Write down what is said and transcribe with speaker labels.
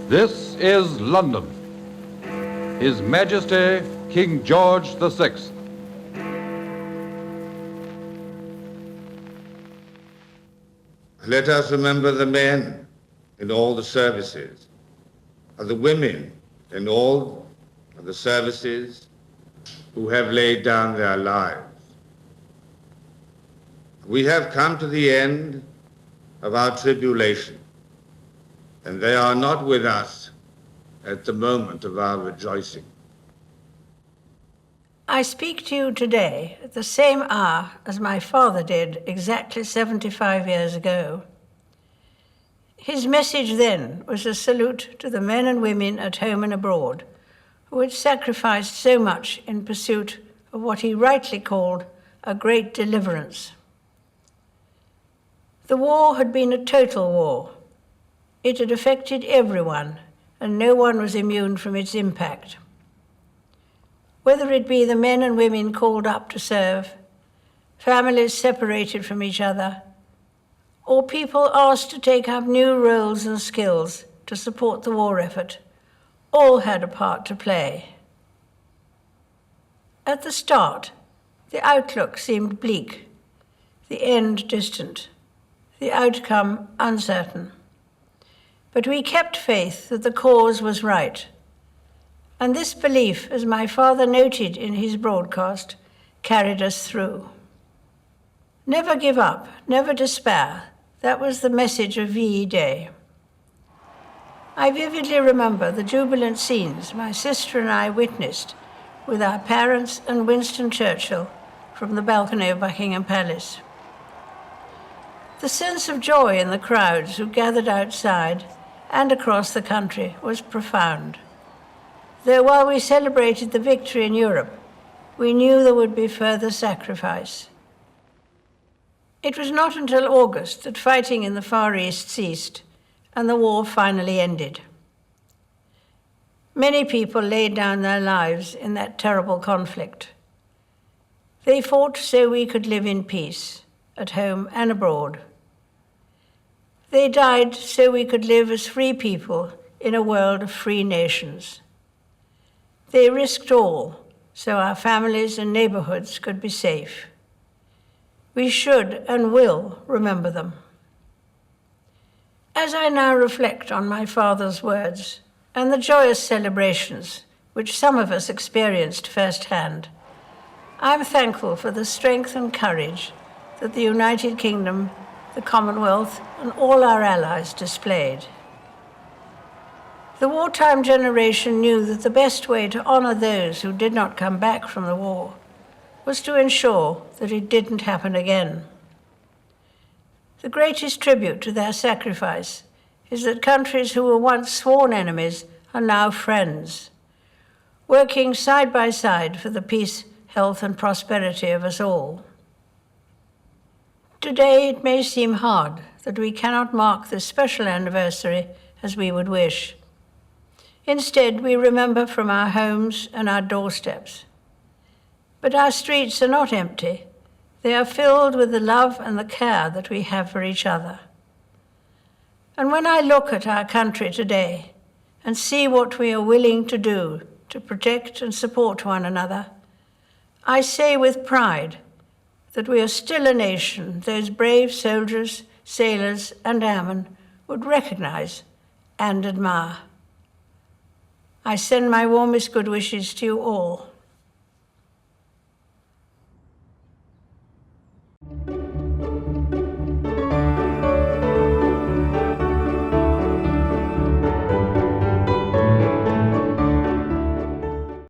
Speaker 1: This is London. His Majesty King George VI.
Speaker 2: Let us remember the men in all the services, and the women in all of the services who have laid down their lives. We have come to the end of our tribulation, and they are not with us at the moment of our rejoicing.
Speaker 3: I speak to you today at the same hour as my father did exactly 75 years ago. His message then was a salute to the men and women at home and abroad who had sacrificed so much in pursuit of what he rightly called a great deliverance. The war had been a total war. It had affected everyone, and no one was immune from its impact. Whether it be the men and women called up to serve, families separated from each other, or people asked to take up new roles and skills to support the war effort, all had a part to play. At the start, the outlook seemed bleak, the end distant, the outcome uncertain. But we kept faith that the cause was right. And this belief, as my father noted in his broadcast, carried us through. Never give up, never despair. That was the message of VE Day. I vividly remember the jubilant scenes my sister and I witnessed with our parents and Winston Churchill from the balcony of Buckingham Palace. The sense of joy in the crowds who gathered outside and across the country was profound. Though while we celebrated the victory in Europe, we knew there would be further sacrifice. It was not until August that fighting in the Far East ceased and the war finally ended. Many people laid down their lives in that terrible conflict. They fought so we could live in peace, at home and abroad. They died so we could live as free people in a world of free nations. They risked all so our families and neighborhoods could be safe. We should and will remember them. As I now reflect on my father's words and the joyous celebrations which some of us experienced firsthand, I'm thankful for the strength and courage that the United Kingdom, the Commonwealth, and all our allies displayed. The wartime generation knew that the best way to honor those who did not come back from the war was to ensure that it didn't happen again. The greatest tribute to their sacrifice is that countries who were once sworn enemies are now friends, working side by side for the peace, health, and prosperity of us all. Today, it may seem hard that we cannot mark this special anniversary as we would wish. Instead, we remember from our homes and our doorsteps. But our streets are not empty. They are filled with the love and the care that we have for each other. And when I look at our country today and see what we are willing to do to protect and support one another, I say with pride that we are still a nation those brave soldiers, sailors, and airmen would recognize and admire. I send my warmest good wishes to you all.